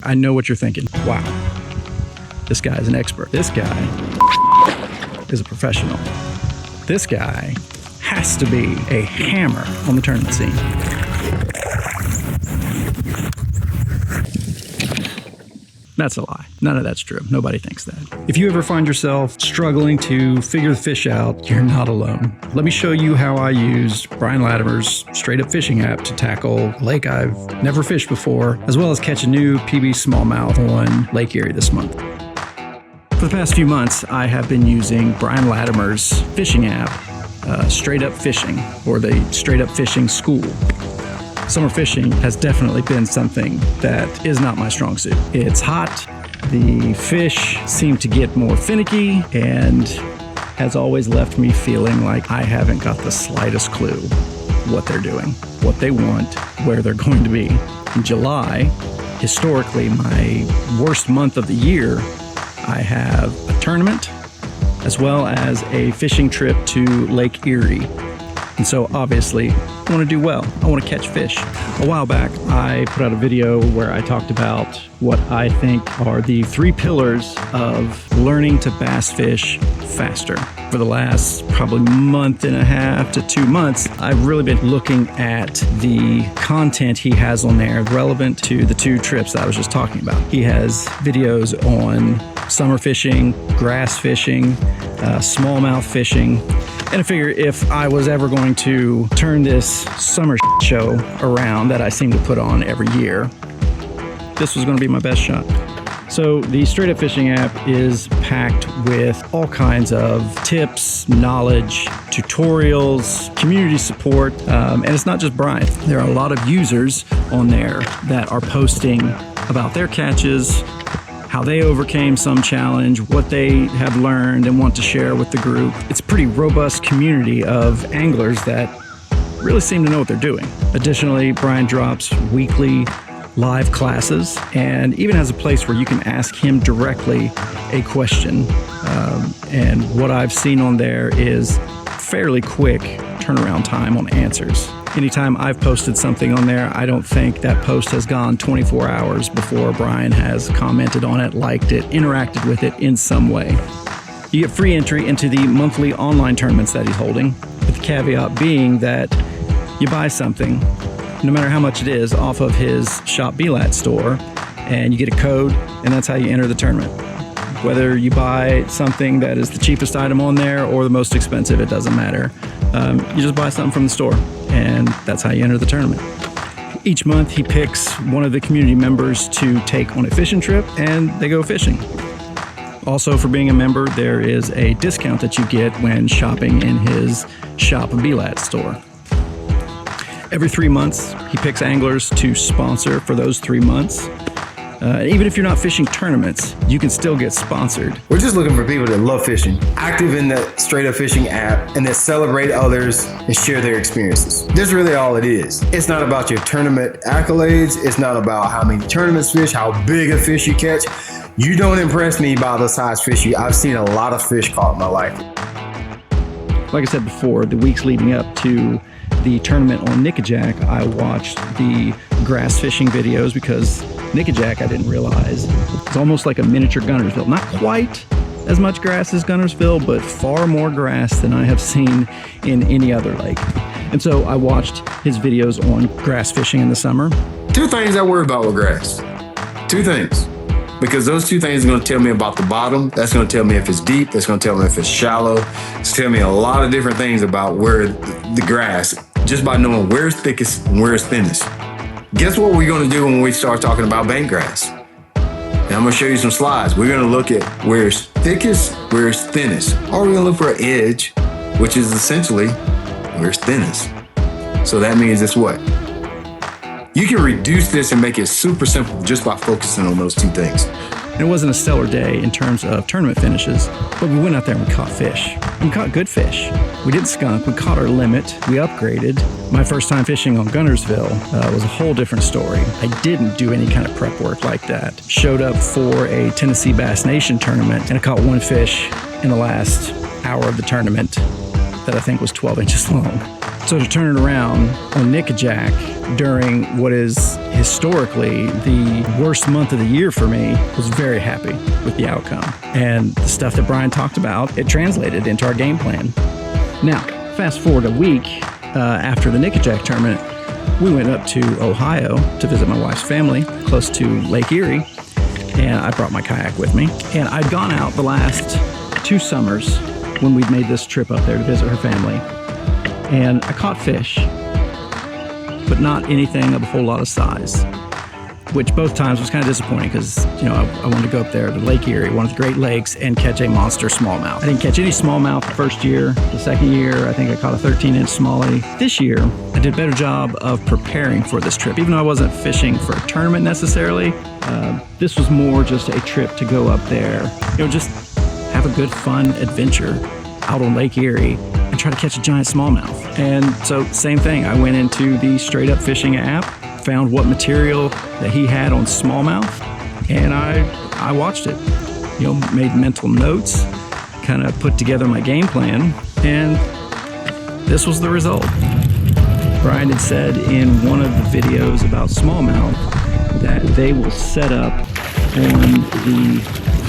I know what you're thinking. Wow, this guy is an expert. This guy is a professional. This guy has to be a hammer on the tournament scene. That's a lie. None of that's true. Nobody thinks that. If you ever find yourself struggling to figure the fish out, you're not alone. Let me show you how I used Brian Latimer's straight up fishing app to tackle a lake I've never fished before, as well as catch a new PB smallmouth on Lake Erie this month. For the past few months, I have been using Brian Latimer's fishing app, Straight Up Fishing, or the Straight Up Fishing School. Summer fishing has definitely been something that is not my strong suit. It's hot, the fish seem to get more finicky, and has always left me feeling like I haven't got the slightest clue what they're doing, what they want, where they're going to be. In July, historically my worst month of the year, I have a tournament as well as a fishing trip to Lake Erie. And so obviously I want to do well. I want to catch fish. A while back, I put out a video where I talked about what I think are the 3 pillars of learning to bass fish faster. For the last probably month and a half to 2 months, I've really been looking at the content he has on there relevant to the 2 trips that I was just talking about. He has videos on summer fishing, grass fishing, smallmouth fishing. And I figured if I was ever going to turn this summer show around that I seem to put on every year, this was going to be my best shot. So the Straight Up Fishing app is packed with all kinds of tips, knowledge, tutorials, community support, and it's not just Brian. There are a lot of users on there that are posting about their catches, how they overcame some challenge, what they have learned and want to share with the group. It's a pretty robust community of anglers that really seem to know what they're doing. Additionally, Brian drops weekly live classes and even has a place where you can ask him directly a question. And what I've seen on there is fairly quick turnaround time on answers. Anytime I've posted something on there, I don't think that post has gone 24 hours before Brian has commented on it, liked it, interacted with it in some way. You get free entry into the monthly online tournaments that he's holding, with the caveat being that you buy something, no matter how much it is, off of his Shop B-Lat store, and you get a code, and that's how you enter the tournament. Whether you buy something that is the cheapest item on there or the most expensive, it doesn't matter. You just buy something from the store, and that's how you enter the tournament. Each month, he picks one of the community members to take on a fishing trip, and they go fishing. Also, for being a member, there is a discount that you get when shopping in his Shop B-Lat store. Every 3 months, he picks anglers to sponsor for those 3 months. Even if you're not fishing tournaments, you can still get sponsored. We're just looking for people that love fishing, active in the Straight Up Fishing app, and that celebrate others and share their experiences. That's really all it is. It's not about your tournament accolades. It's not about how many tournaments fish, how big a fish you catch. You don't impress me by the size fish I've seen a lot of fish caught in my life. Like I said before, the weeks leading up to the tournament on Nickajack, I watched the grass fishing videos because Nickajack, I didn't realize, it's almost like a miniature Guntersville. Not quite as much grass as Guntersville, but far more grass than I have seen in any other lake. And so I watched his videos on grass fishing in the summer. 2 things I worry about with grass. 2 things. Because those 2 things are going to tell me about the bottom. That's going to tell me if it's deep. That's going to tell me if it's shallow. It's telling me a lot of different things about where the grass, just by knowing where it's thickest and where it's thinnest. Guess what we're going to do when we start talking about bank grass? And I'm going to show you some slides. We're going to look at where it's thickest, where it's thinnest. Or we're going to look for an edge, which is essentially where it's thinnest. So that means it's what? You can reduce this and make it super simple just by focusing on those 2 things. And it wasn't a stellar day in terms of tournament finishes, but we went out there and we caught fish. We caught good fish. We didn't skunk, we caught our limit, we upgraded. My first time fishing on Guntersville was a whole different story. I didn't do any kind of prep work like that. Showed up for a Tennessee Bass Nation tournament and I caught 1 fish in the last hour of the tournament that I think was 12 inches long. So to turn it around on Nickajack during what is historically the worst month of the year for me, was very happy with the outcome. And the stuff that Brian talked about, it translated into our game plan. Now, fast forward a week after the Nickajack tournament, we went up to Ohio to visit my wife's family, close to Lake Erie, and I brought my kayak with me. And I'd gone out the last 2 summers when we'd made this trip up there to visit her family, and I caught fish, but not anything of a whole lot of size, which both times was kind of disappointing because, I wanted to go up there to Lake Erie, one of the Great Lakes, and catch a monster smallmouth. I didn't catch any smallmouth the first year. The second year, I think I caught a 13-inch smallie. This year, I did a better job of preparing for this trip. Even though I wasn't fishing for a tournament necessarily, this was more just a trip to go up there, just have a good, fun adventure out on Lake Erie and try to catch a giant smallmouth. And so, same thing. I went into the Straight Up Fishing app, found what material that he had on smallmouth, and I watched it. Made mental notes, kind of put together my game plan, and this was the result. Brian had said in one of the videos about smallmouth that they will set up on the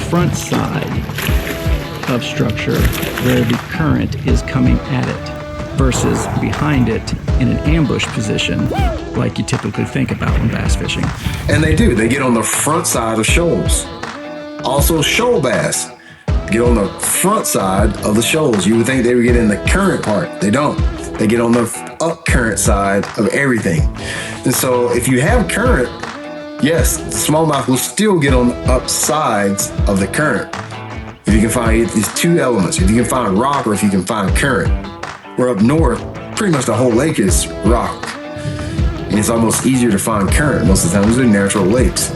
front side of structure where the current is coming at it versus behind it in an ambush position like you typically think about when bass fishing. And they do. They get on the front side of shoals. Also, shoal bass get on the front side of the shoals. You would think they would get in the current part. They don't. They get on the up current side of everything. And so if you have current, yes, the smallmouth will still get on the up sides of the current. If you can find these 2 elements, if you can find rock or if you can find current. We're up north, pretty much the whole lake is rock. And it's almost easier to find current most of the time. These are natural lakes.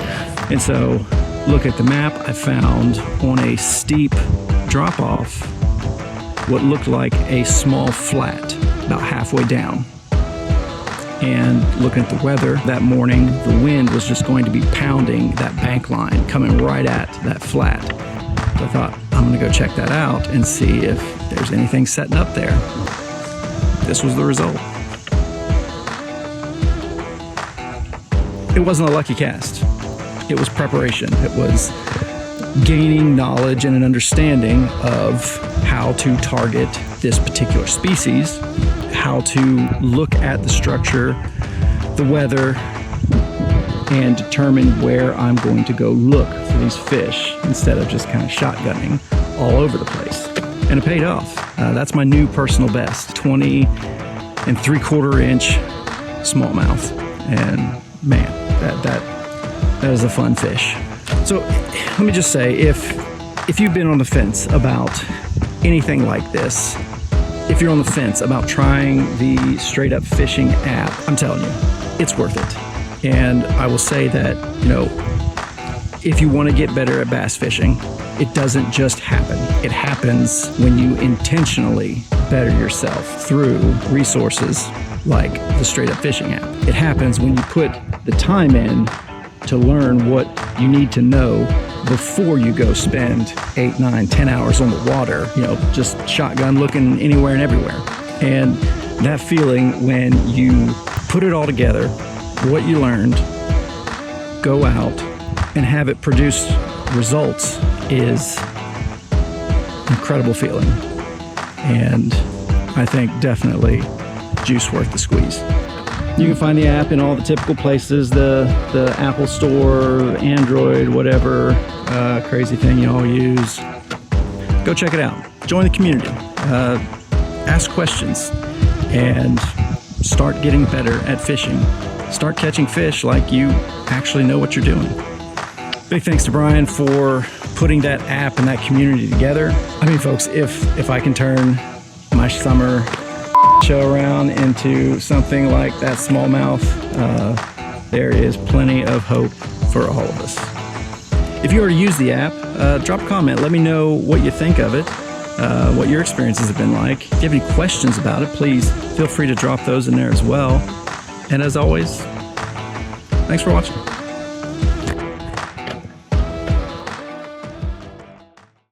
And so, look at the map, I found on a steep drop-off what looked like a small flat about halfway down. And looking at the weather that morning, the wind was just going to be pounding that bank line, coming right at that flat. So I thought, I'm gonna go check that out and see if there's anything setting up there. This was the result. It wasn't a lucky cast. It was preparation. It was gaining knowledge and an understanding of how to target this particular species, how to look at the structure, the weather, and determine where I'm going to go look for these fish instead of just kind of shotgunning all over the place. And it paid off. That's my new personal best, 20 3/4 inch smallmouth. And man, that is a fun fish. So let me just say, if you've been on the fence about anything like this, if you're on the fence about trying the Straight Up Fishing app, I'm telling you, it's worth it. And I will say that, if you want to get better at bass fishing, it doesn't just happen. It happens when you intentionally better yourself through resources like the Straight Up Fishing app. It happens when you put the time in to learn what you need to know before you go spend 8, 9, 10 hours on the water, just shotgun looking anywhere and everywhere. And that feeling when you put it all together, what you learned, go out and have it produce results is an incredible feeling. And I think definitely juice worth the squeeze. You can find the app in all the typical places, the Apple Store, Android, whatever crazy thing you all use. Go check it out. Join the community. Ask questions and start getting better at fishing. Start catching fish like you actually know what you're doing. Big thanks to Brian for putting that app and that community together. I mean, folks, if I can turn my summer show around into something like that smallmouth, there is plenty of hope for all of us. If you already use the app, drop a comment. Let me know what you think of it, what your experiences have been like. If you have any questions about it, please feel free to drop those in there as well. And as always, thanks for watching.